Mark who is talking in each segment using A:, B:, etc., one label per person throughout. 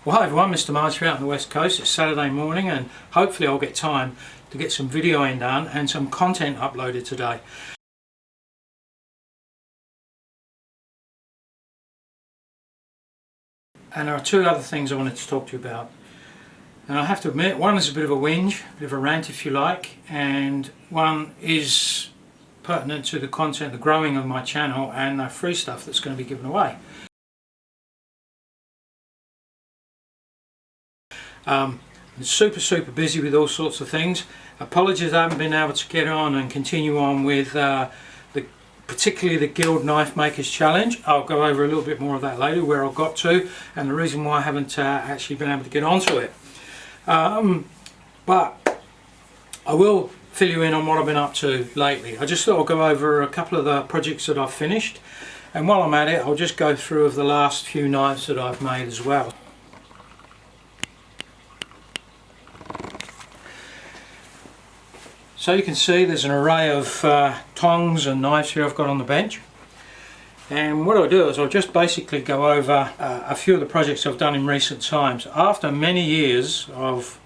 A: Well, hi everyone, Mr. March here out on the West Coast. It's Saturday morning and hopefully I'll get time to get some videoing done and some content uploaded today. And there are two other things I wanted to talk to you about. And I have to admit, one is a bit of a whinge, a bit of a rant if you like, and one is pertinent to the content, the growing of my channel and the free stuff that's going to be given away. Super busy with all sorts of things. Apologies I haven't been able to get on and continue on with particularly the Guild Knife Makers Challenge. I'll go over a little bit more of that later, where I got to and the reason why I haven't actually been able to get onto it. But I will fill you in on what I've been up to lately. I just thought I'll go over a couple of the projects that I've finished, and while I'm at it I'll just go through of the last few knives that I've made as well. So you can see there's an array of tongs and knives here I've got on the bench, and what I'll do is I'll just basically go over a few of the projects I've done in recent times. After many years of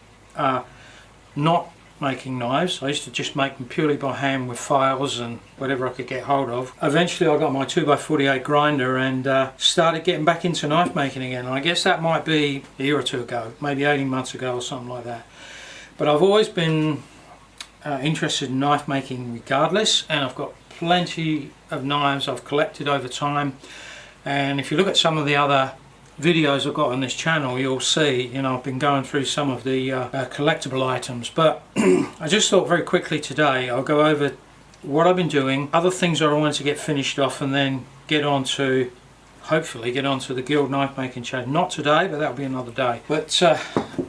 A: not making knives, I used to just make them purely by hand with files and whatever I could get hold of. Eventually I got my 2x48 grinder and started getting back into knife making again, and I guess that might be a year or two ago, maybe 18 months ago or something like that. But I've always been interested in knife making regardless, and I've got plenty of knives I've collected over time, and if you look at some of the other videos I've got on this channel you'll see, you know, I've been going through some of the collectible items. But I just thought very quickly today I'll go over what I've been doing, other things that I wanted to get finished off, and then get on to, hopefully get onto the Guild Knife Making Challenge. Not today, but that'll be another day. But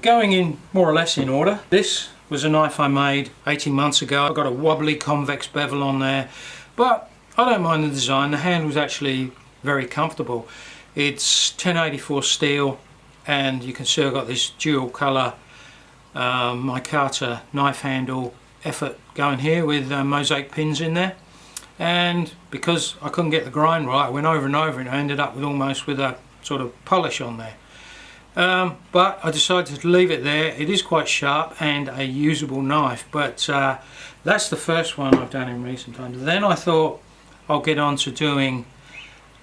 A: going in more or less in order, this was a knife I made 18 months ago. I've got a wobbly convex bevel on there, but I don't mind the design. The handle's actually very comfortable. It's 1084 steel, and you can see I've got this dual colour micarta knife handle effort going here with mosaic pins in there. And because I couldn't get the grind right, I went over and over and I ended up with almost with a sort of polish on there. But I decided to leave it there. It is quite sharp and a usable knife, but that's the first one I've done in recent times. Then I thought I'll get on to doing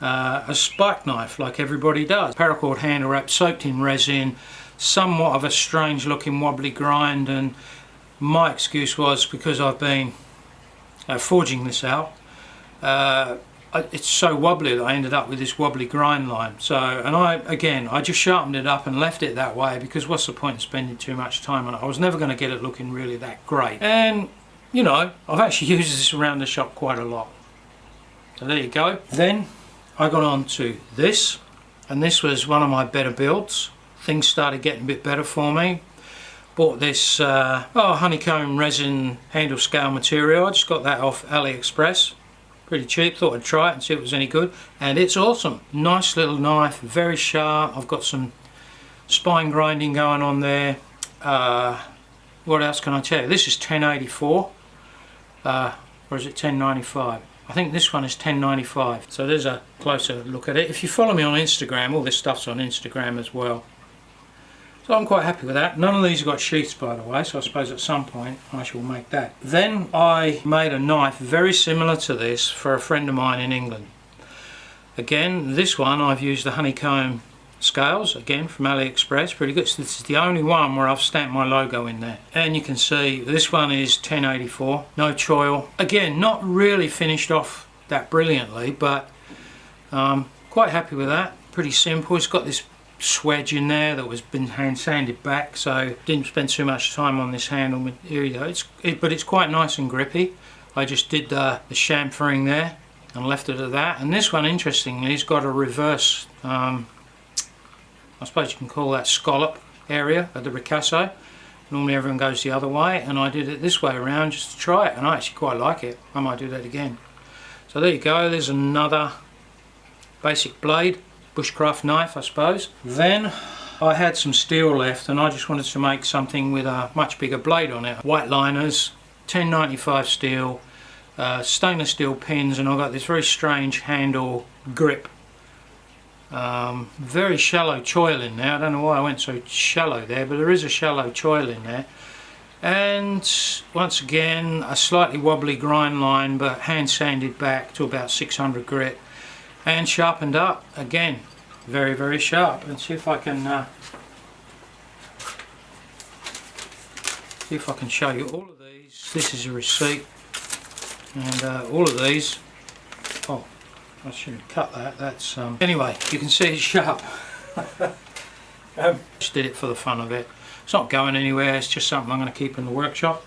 A: a spike knife like everybody does. Paracord handle wrap soaked in resin, somewhat of a strange looking wobbly grind, and my excuse was because I've been forging this out, it's so wobbly that I ended up with this wobbly grind line. So, and I just sharpened it up and left it that way, because what's the point of spending too much time on it? I was never going to get it looking really that great. And you know, I've actually used this around the shop quite a lot. So there you go. Then I got on to this, and this was one of my better builds. Things started getting a bit better for me. Bought this honeycomb resin handle scale material. I just got that off AliExpress. Pretty cheap, thought I'd try it and see if it was any good, and it's awesome. Nice little knife, very sharp. I've got some spine grinding going on there. What else can I tell you? This is 1084, or is it 1095? I think this one is 1095. So there's a closer look at it. If you follow me on Instagram, all this stuff's on Instagram as well. So I'm quite happy with that. None of these have got sheaths, by the way, so I suppose at some point I shall make that. Then I made a knife very similar to this for a friend of mine in England. Again, this one I've used the honeycomb scales, again from AliExpress, pretty good. So this is the only one where I've stamped my logo in there. And you can see this one is 1084, no choil. Again, not really finished off that brilliantly, but quite happy with that. Pretty simple. It's got this swedge in there that was been hand sanded back, so didn't spend too much time on this handle material. But it's quite nice and grippy. I just did the chamfering there and left it at that. And this one, interestingly, has got a reverse, I suppose you can call that scallop area at the ricasso. Normally everyone goes the other way, and I did it this way around just to try it, and I actually quite like it. I might do that again. So there you go, there's another basic blade. Bushcraft knife, I suppose. Then I had some steel left, and I just wanted to make something with a much bigger blade on it. White liners, 1095 steel, stainless steel pins, and I've got this very strange handle grip Very shallow choil in there. I don't know why I went so shallow there, but there is a shallow choil in there. And once again, a slightly wobbly grind line, but hand sanded back to about 600 grit and sharpened up. Again, very, very sharp. And see if I can show you all of these. This is a receipt, and all of these. Oh, I shouldn't cut that. That's anyway, you can see it's sharp. Just did it for the fun of it. It's not going anywhere, it's just something I'm going to keep in the workshop.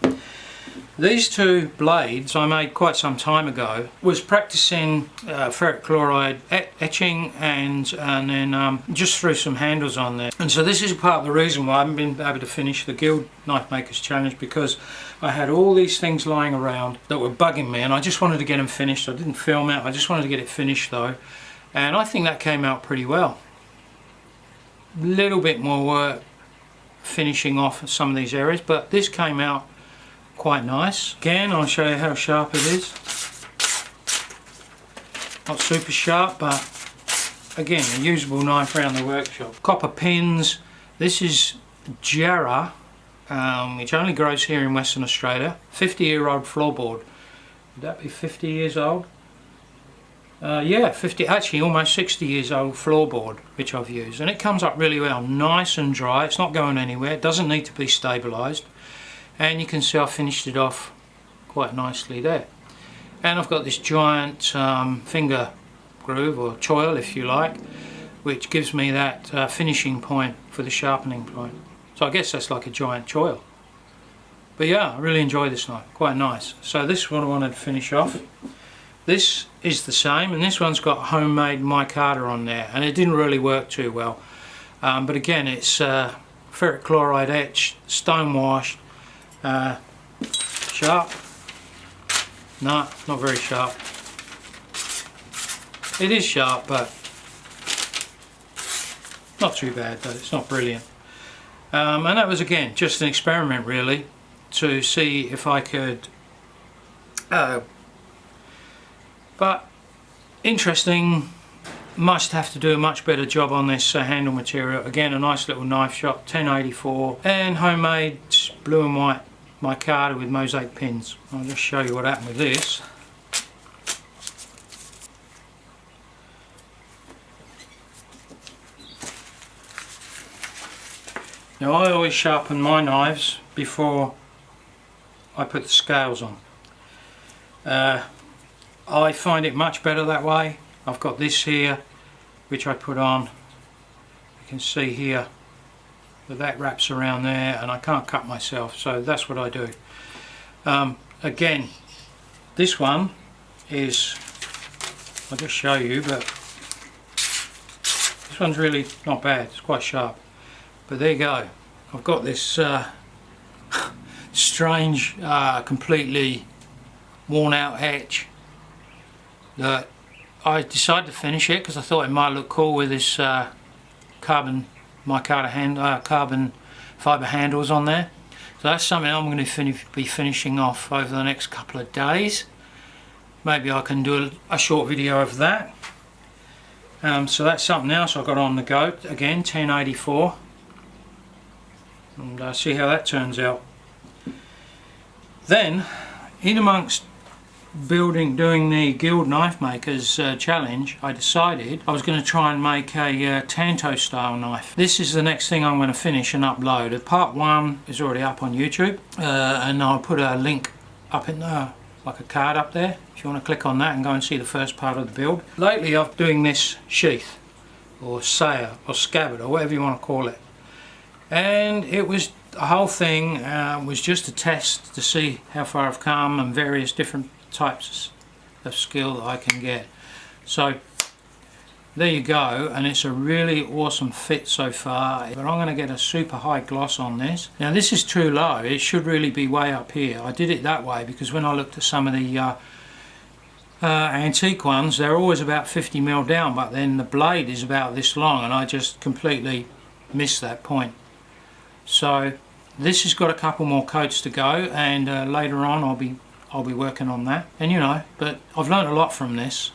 A: These two blades I made quite some time ago. Was practicing ferric chloride etching and then just threw some handles on there. And so this is part of the reason why I haven't been able to finish the Guild Knife Makers Challenge, because I had all these things lying around that were bugging me and I just wanted to get them finished. I didn't film it, I just wanted to get it finished though. And I think that came out pretty well. A little bit more work finishing off some of these areas, but this came out quite nice. Again, I'll show you how sharp it is. Not super sharp, but again, a usable knife around the workshop. Copper pins. This is Jarrah, which only grows here in Western Australia. 50-year-old floorboard. Would that be 50 years old? Yeah, 50, actually almost 60 years old floorboard, which I've used, and it comes up really well, nice and dry. It's not going anywhere, it doesn't need to be stabilised, and you can see I finished it off quite nicely there. And I've got this giant finger groove, or choil if you like, which gives me that finishing point for the sharpening point. So I guess that's like a giant choil. But yeah, I really enjoy this knife, quite nice. So this is what I wanted to finish off. This is the same, and this one's got homemade micarta on there, and it didn't really work too well. But again, it's ferric chloride etched, stone washed, sharp. No, not very sharp. It is sharp, but not too bad, but it's not brilliant. And that was again just an experiment really, to see if I could but interesting. Must have to do a much better job on this handle material. Again, a nice little knife shop, 1084, and homemade blue and white micarta with mosaic pins. I'll just show you what happened with this. Now I always sharpen my knives before I put the scales on. I find it much better that way. I've got this here which I put on. You can see here that wraps around there, and I can't cut myself, so that's what I do. Again, this one is, I'll just show you, but this one's really not bad, it's quite sharp. But there you go, I've got this strange, completely worn out etch that I decided to finish it because I thought it might look cool with this carbon micarta carbon fibre handles on there. So that's something I'm going to be finishing off over the next couple of days. Maybe I can do a short video of that. So that's something else I got on the go. Again, 1084, and see how that turns out. Then, in amongst doing the Guild Knife Makers Challenge, I decided I was going to try and make a Tanto style knife. This is the next thing I'm going to finish and upload. Part 1 is already up on YouTube, and I'll put a link up in like a card up there if you want to click on that and go and see the first part of the build. Lately I've been doing this sheath or saya or scabbard or whatever you want to call it, and it was the whole thing was just a test to see how far I've come and various different types of skill that I can get. So there you go, and it's a really awesome fit so far, but I'm going to get a super high gloss on this. Now this is too low, it should really be way up here. I did it that way because when I looked at some of the antique ones, they're always about 50mm down, but then the blade is about this long, and I just completely missed that point. So this has got a couple more coats to go, and later on I'll be working on that. And you know, but I've learned a lot from this,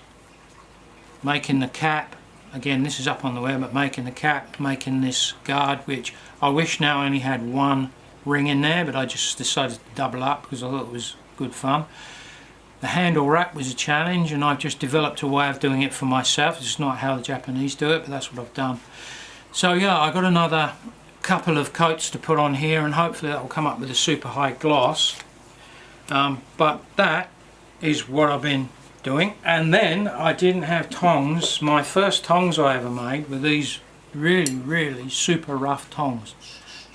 A: making the cap again, this is up on the web, but making the cap, making this guard, which I wish now only had one ring in there, but I just decided to double up because I thought it was good fun. The handle wrap was a challenge, and I've just developed a way of doing it for myself. It's not how the Japanese do it, but that's what I've done. So yeah, I got another couple of coats to put on here, and hopefully that will come up with a super high gloss. But that is what I've been doing. And then I didn't have tongs. My first tongs I ever made were these really super rough tongs,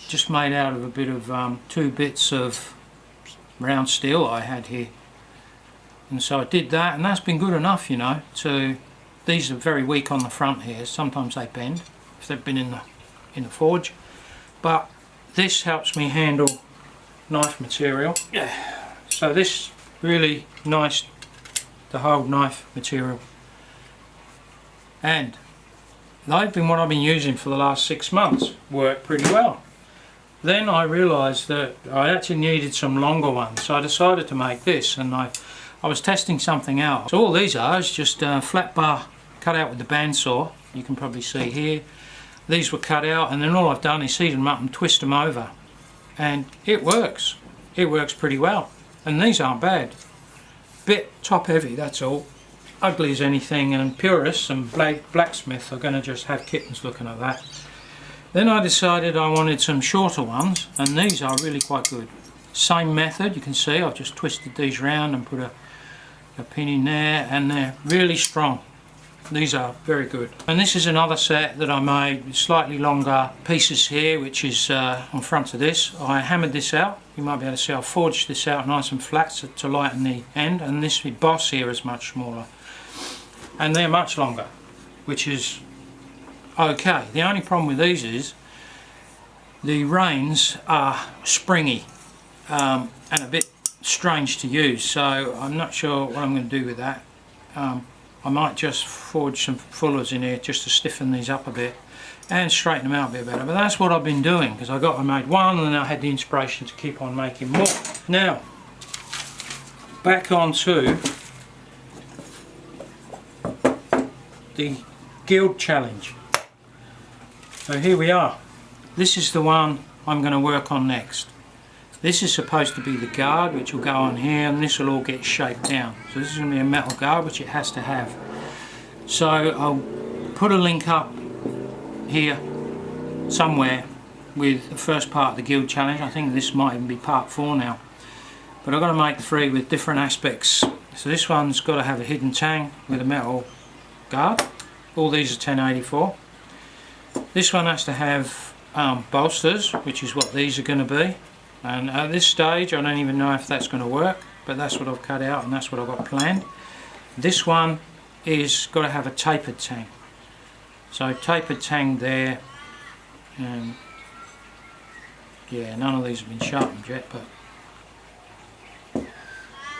A: just made out of a bit of 2 bits of round steel I had here. And so I did that, and that's been good enough, you know. So these are very weak on the front here. Sometimes they bend if they've been in the forge, but this helps me handle knife material. Yeah. So this really nice to hold knife material, and they've been what I've been using for the last 6 months. Worked pretty well. Then I realised that I actually needed some longer ones, so I decided to make this, and I was testing something out. So all these are is just flat bar cut out with the bandsaw. You can probably see here. These were cut out, and then all I've done is heat them up and twist them over, and it works. It works pretty well, and these aren't bad. Bit top heavy, that's all. Ugly as anything, and purists and blacksmiths are going to just have kittens looking at that. Then I decided I wanted some shorter ones, and these are really quite good. Same method, you can see I've just twisted these round and put a pin in there, and they're really strong. These are very good. And this is another set that I made with slightly longer pieces here, which is on front of this. I hammered this out. You might be able to see I forged this out nice and flat to lighten the end, and this boss here is much smaller. And they're much longer, which is okay. The only problem with these is the reins are springy and a bit strange to use, so I'm not sure what I'm going to do with that. I might just forge some fullers in here just to stiffen these up a bit and straighten them out a bit better, but that's what I've been doing, because I made one and then I had the inspiration to keep on making more. Now back on to the guild challenge. So here we are. This is the one I'm going to work on next. This is supposed to be the guard, which will go on here, and this will all get shaped down. So this is going to be a metal guard, which it has to have. So I'll put a link up here somewhere with the first part of the guild challenge. I think this might even be part 4 now. But I've got to make 3 with different aspects. So this one's got to have a hidden tang with a metal guard. All these are 1084. This one has to have bolsters, which is what these are going to be. And at this stage I don't even know if that's going to work, but that's what I've cut out and that's what I've got planned. This one is got to have a tapered tang. So tapered tang there, and yeah, none of these have been sharpened yet, but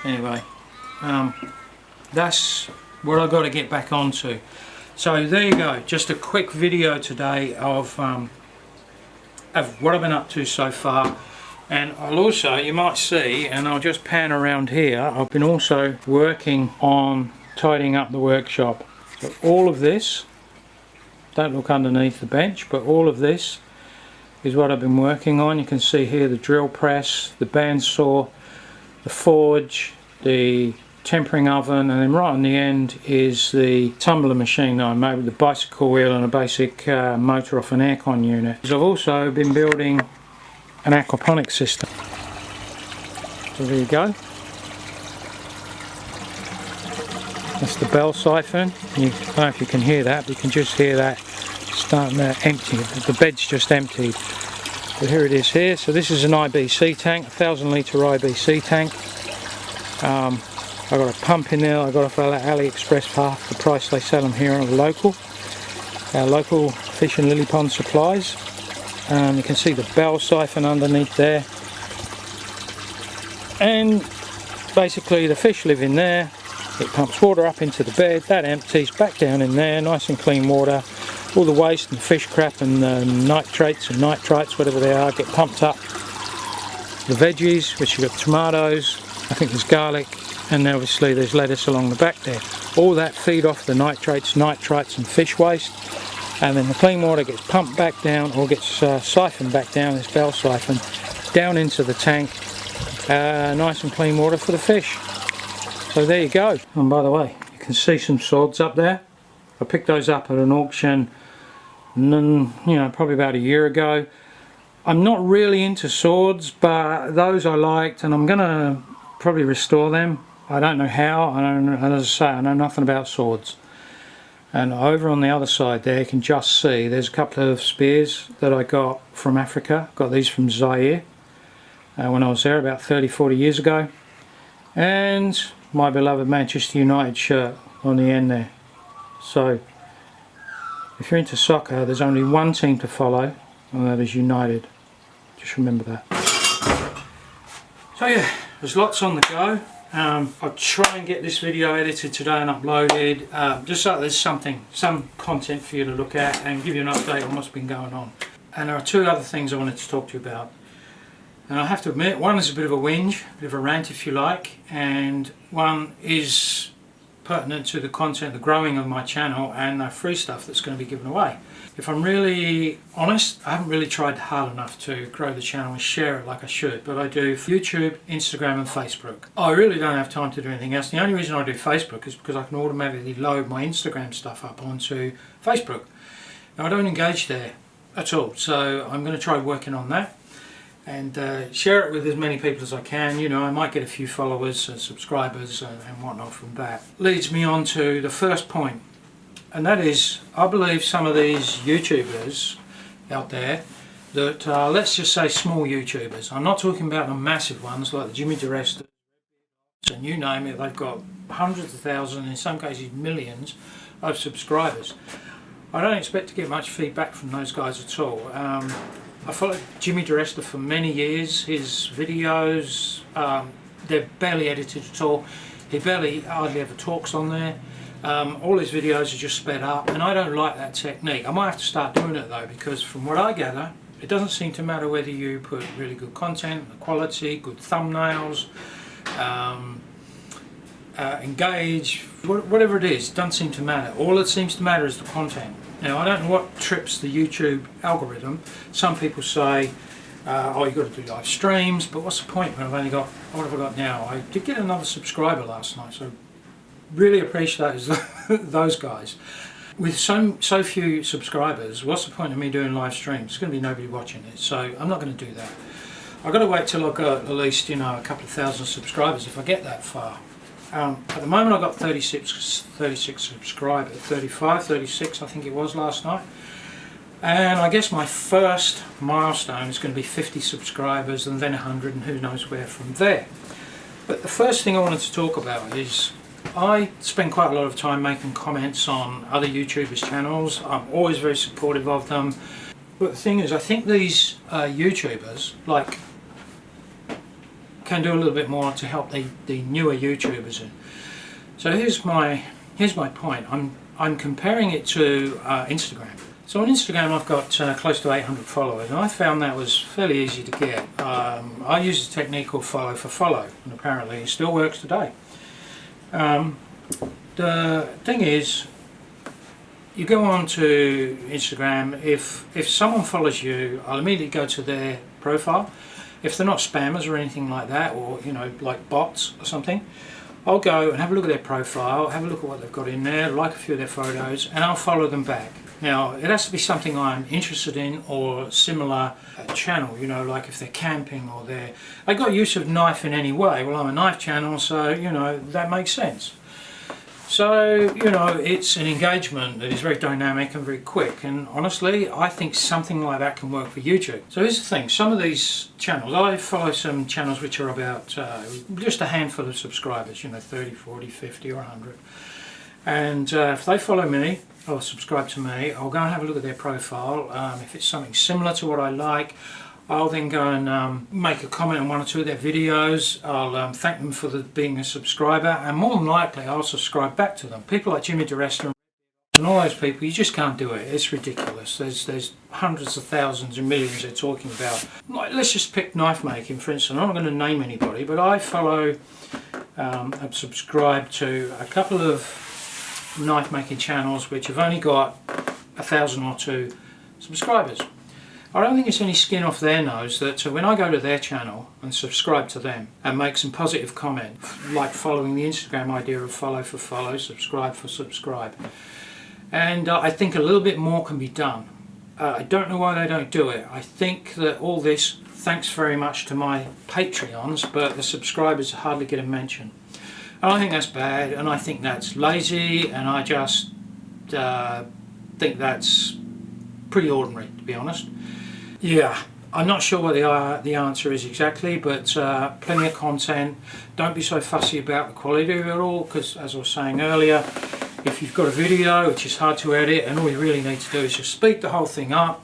A: anyway, that's what I've got to get back onto. So there you go, just a quick video today of what I've been up to so far. And I'll also, you might see, and I'll just pan around here, I've been also working on tidying up the workshop. So all of this, don't look underneath the bench, but all of this is what I've been working on. You can see here the drill press, the bandsaw, the forge, the tempering oven, and then right on the end is the tumbler machine that I made with the bicycle wheel and a basic motor off an aircon unit. I've also been building an aquaponics system. So there you go. That's the bell siphon. I don't know if you can hear that, but you can just hear that starting to empty. The bed's just emptied. But here it is here. So this is an IBC tank, 1,000 litre IBC tank. I've got a pump in there. I got off AliExpress for half the price they sell them here at the local. Our local fish and lily pond supplies. You can see the bell siphon underneath there, and basically the fish live in there. It pumps water up into the bed, that empties back down in there, nice and clean water. All the waste and fish crap and nitrates and nitrites, whatever they are, get pumped up. The veggies, which you've got tomatoes, I think there's garlic and obviously there's lettuce along the back there. All that feed off the nitrates and fish waste, and then the clean water gets pumped back down, or gets siphoned back down, this bell siphon, down into the tank. Nice and clean water for the fish. So there you go. And by the way, you can see some swords up there. I picked those up at an auction, probably about a year ago. I'm not really into swords, but those I liked, and I'm gonna probably restore them. I don't know how. As I say, I know nothing about swords. And over on the other side there, you can just see there's a couple of spears that I got from Africa. Got these from Zaire when I was there about 30-40 years ago. And my beloved Manchester United shirt on the end there. So if you're into soccer, there's only one team to follow, and that is United. Just remember that. So yeah, there's lots on the go. I'll try and get this video edited today and uploaded, just so there's some content for you to look at and give you an update on what's been going on. And there are two other things I wanted to talk to you about. And I have to admit, one is a bit of a whinge, a bit of a rant if you like, and one is pertinent to the content, the growing of my channel, and the free stuff that's going to be given away. If I'm really honest, I haven't really tried hard enough to grow the channel and share it like I should, but I do YouTube, Instagram and Facebook. I really don't have time to do anything else. The only reason I do Facebook is because I can automatically load my Instagram stuff up onto Facebook. Now I don't engage there at all, so I'm going to try working on that and share it with as many people as I can. You know, I might get a few followers and subscribers and whatnot from that. Leads me on to the first point, and that is, I believe some of these YouTubers out there that let's just say small YouTubers. I'm not talking about the massive ones like the Jimmy DeResta and you name it. They've got hundreds of thousands, in some cases millions of subscribers. I don't expect to get much feedback from those guys at all. I followed Jimmy DeResta for many years. His videos, they're barely edited at all. He hardly ever talks on there. All his videos are just sped up, and I don't like that technique. I might have to start doing it though, because from what I gather, it doesn't seem to matter whether you put really good content, the quality, good thumbnails, engage, whatever it is, doesn't seem to matter. All that seems to matter is the content. Now I don't know what trips the YouTube algorithm. Some people say, oh, you've got to do live streams, but what's the point when I've only got, what have I got now? I did get another subscriber last night, so really appreciate those guys. With so few subscribers, what's the point of me doing live streams? There's going to be nobody watching it, so I'm not going to do that. I've got to wait till I've got at least, you know, a couple of thousand subscribers if I get that far. At the moment I've got 36 subscribers, 35, 36 I think it was last night. And I guess my first milestone is going to be 50 subscribers and then 100, and who knows where from there. But the first thing I wanted to talk about is I spend quite a lot of time making comments on other YouTubers' channels. I'm always very supportive of them. But the thing is, I think these YouTubers can do a little bit more to help the newer YouTubers in. So here's my point. I'm comparing it to Instagram. So on Instagram I've got close to 800 followers, and I found that was fairly easy to get. I use a technique called follow for follow, and apparently it still works today. The thing is, you go on to Instagram, if someone follows you, I'll immediately go to their profile. If they're not spammers or anything like that, or you know, like bots or something, I'll go and have a look at their profile, have a look at what they've got in there, like a few of their photos, and I'll follow them back. Now, it has to be something I'm interested in, or similar channel, you know, like if they're camping or they got use of knife in any way. Well, I'm a knife channel, so, you know, that makes sense. So, you know, it's an engagement that is very dynamic and very quick, and honestly, I think something like that can work for YouTube. So here's the thing, some of these channels, I follow some channels which are about just a handful of subscribers, you know, 30, 40, 50 or 100. And if they follow me or subscribe to me, I'll go and have a look at their profile. If it's something similar to what I like, I'll then go and make a comment on one or two of their videos. I'll thank them for being a subscriber, and more than likely I'll subscribe back to them. People like Jimmy DeResta and all those people, you just can't do it. It's ridiculous. There's hundreds of thousands and millions they're talking about. Like, let's just pick knife making, for instance. I'm not going to name anybody, but I follow I've subscribed to a couple of knife making channels which have only got 1,000 or 2 subscribers. I don't think it's any skin off their nose that when I go to their channel and subscribe to them and make some positive comment, like following the Instagram idea of follow for follow, subscribe for subscribe, and I think a little bit more can be done. I don't know why they don't do it. I think that all this, thanks very much to my Patreons, but the subscribers hardly get a mention. And I think that's bad, and I think that's lazy, and I just think that's pretty ordinary, to be honest. Yeah, I'm not sure what the answer is exactly, but plenty of content. Don't be so fussy about the quality of it all, because as I was saying earlier, if you've got a video which is hard to edit and all you really need to do is just speed the whole thing up,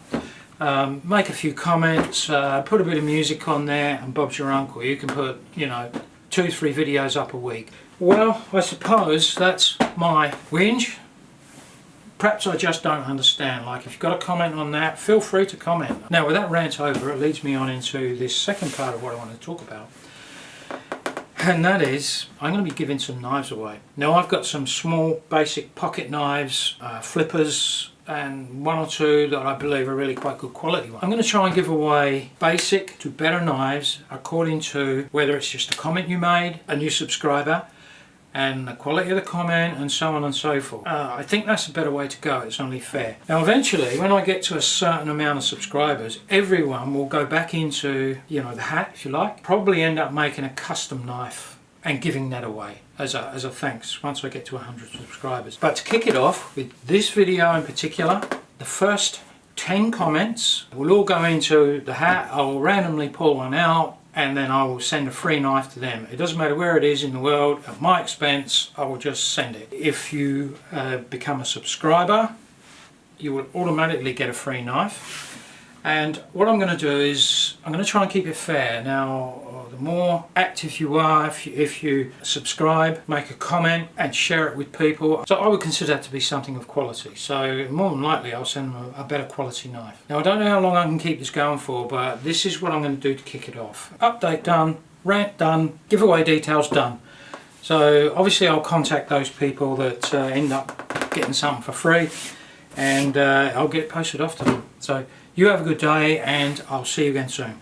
A: make a few comments, put a bit of music on there, and Bob's your uncle. You can put, 2-3 videos up a week. Well, I suppose that's my whinge. Perhaps I just don't understand. Like, if you've got a comment on that, feel free to comment. Now, with that rant over, it leads me on into this second part of what I want to talk about. And that is, I'm going to be giving some knives away. Now, I've got some small, basic pocket knives, flippers, and 1 or 2 that I believe are really quite good quality ones. I'm going to try and give away basic to better knives according to whether it's just a comment you made, a new subscriber, and the quality of the comment, and so on and so forth. I think that's a better way to go. It's only fair. Now eventually, when I get to a certain amount of subscribers, everyone will go back into, the hat, if you like. Probably end up making a custom knife and giving that away as a thanks once I get to 100 subscribers. But to kick it off with this video in particular, the first 10 comments will all go into the hat. I will randomly pull one out, and then I will send a free knife to them. It doesn't matter where it is in the world, at my expense, I will just send it. If you become a subscriber, you will automatically get a free knife. And what I'm going to do is, I'm going to try and keep it fair. Now, the more active you are, if you subscribe, make a comment and share it with people, so I would consider that to be something of quality. So more than likely I'll send them a better quality knife. Now I don't know how long I can keep this going for, but this is what I'm going to do to kick it off. Update done, rant done, giveaway details done. So obviously I'll contact those people that end up getting something for free, and I'll get it posted off to them. So you have a good day, and I'll see you again soon.